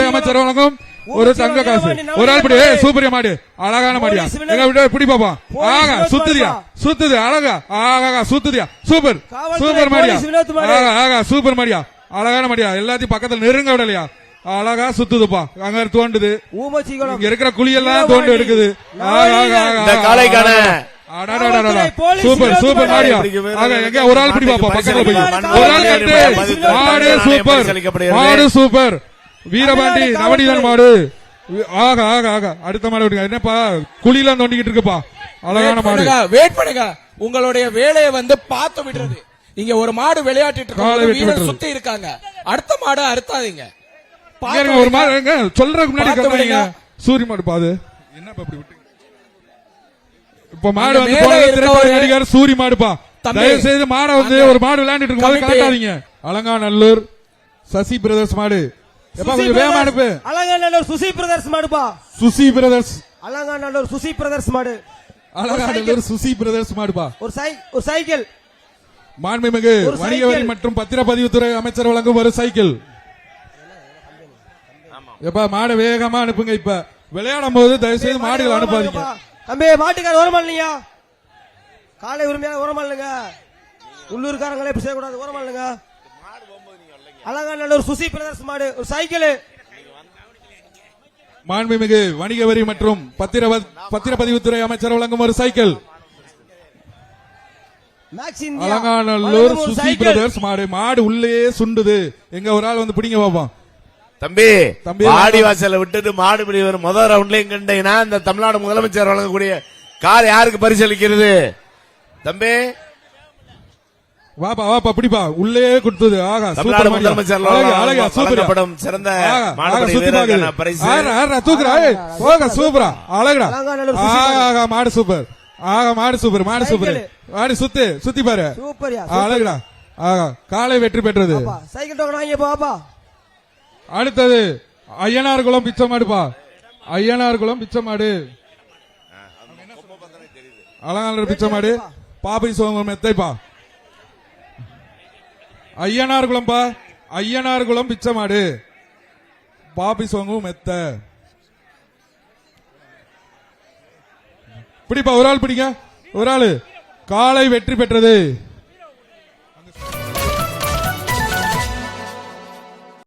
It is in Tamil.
அமைச்சர் வழங்கும் ஒரு தங்க காசு ஒரு ஆள் படி சூப்பரியா மாடு அழகான மாடியா எங்க பிடி பாப்பா ஆகா சுத்துதியா சுத்துது அழகா ஆகா சுத்துதியா சூப்பர் சூப்பர் மாடியா ஆகா சூப்பர் மாடியா அழகான மாடியா எல்லாத்தையும் பக்கத்துல நெருங்க விடலையா அழகா சுத்துதுப்பா அங்க தோண்டுது இங்க இருக்கிற குழியெல்லாம் தோண்டு எடுக்குது சூப்பர் சூப்பர் மாடியா எங்க ஒரு ஆள் பிடி பாப்பா பக்கத்துல போய் ஒரு ஆள் கட்டு மாடு சூப்பர் மாடு சூப்பர் வீரபாண்டி நவநீதன் மாடு ஆகா ஆகா ஆகா அடுத்த மாடு விடுங்க என்னப்பா குழியெல்லாம் தோண்டிக்கிட்டு இருக்குப்பா அழகான மாடு வெயிட் பண்ணுங்க உங்களுடைய வேலையை வந்து பார்த்து விடுறது இங்க ஒரு மாடு விளையாட்டு சுத்தி இருக்காங்க அடுத்த மாடு அறுத்தாதீங்க ஒரு மாடு சொல்றதுக்கு முன்னாடி சூரிய மாடு பாது என்னப்பா இப்படி விட்டு இப்ப மாடு வந்து நடிகர் சூரி மாடுப்பா தயவு செய்து மாடை வந்து ஒரு மாடு விளையாண்டுட்டு இருக்கும் கலட்டாதீங்க அலங்காநல்லூர் சசி பிரதர்ஸ் மாடு வேகமா அனுப்பு அலங்காநல்லூர் சுசி பிரதர்ஸ் மாடுப்பா சுசி பிரதர்ஸ் அலங்காநல்லூர் சுசி பிரதர்ஸ் மாடு அலங்காநல்லூர் சுசி பிரதர்ஸ் மாடுப்பா ஒரு சைக்கிள் மாண்புமிகு வணிக வரி மற்றும் பத்திரப்பதிவுத்துறை அமைச்சர் வழங்கும் ஒரு சைக்கிள் எப்பா மாடு வேகமா அனுப்புங்க இப்ப விளையாடும் போது தயவு செய்து மாடுகள் அனுப்பாதீங்க தம்பி மாட்டுக்கார ஓரமா இல்லையா காலை உரிமையாக ஓரமா இல்லைங்க உள்ளூர்காரங்களே இப்படி செய்யக்கூடாது ஓரமா இல்லைங்க அலங்காநல்லூர் சுசி பிரதர்ஸ் மாடு ஒரு சைக்கிள் மாண்புமிகு வணிக வரி மற்றும் பத்திரப்பதிவுத்துறை அமைச்சர் வழங்கும் ஒரு சைக்கிள் அலங்காநல்லூர் சுசி பிரதர்ஸ் மாடு மாடு உள்ளே சுண்டுது எங்க ஒரு ஆள் வந்து பிடிங்க பாப்போம் தம்பி ஆடி வாசல விட்டுட்டு மாடு பிடி வரும் முதல் ரவுண்ட்லயும் கண்டீங்கன்னா இந்த தமிழ்நாடு முதலமைச்சர் வழங்கக்கூடிய கார் யாருக்கு பரிசளிக்கிறது தம்பி வாப்பா வாப்பா பிடிப்பா உள்ளே கொடுத்தது ஆகா தமிழ்நாடு முதலமைச்சர் வழங்கப்படும் சிறந்த சூப்பரா அழகா ஆகா மாடு சூப்பர் ஆகா மாடு சூப்பர் மாடு சூப்பர் மாடு சுத்தி பாரு அழகா ஆகா காலை வெற்றி பெற்றது அடுத்தது ஐயனார்குளம் பிச்சை மாடுப்பா ஐயனார்குளம் பிச்சை மாடு அலங்காநல்லூர் பிச்சை மாடு பாபை சோமம் மெத்தைப்பா ஐயனார்குளம்பா ஐயனார்குளம் பிச்சை மாடு பாபி சோங்கும் மெத்த பிடிப்பா ஒரு ஆள் பிடிங்க ஒரு ஆளு காலை வெற்றி பெற்றது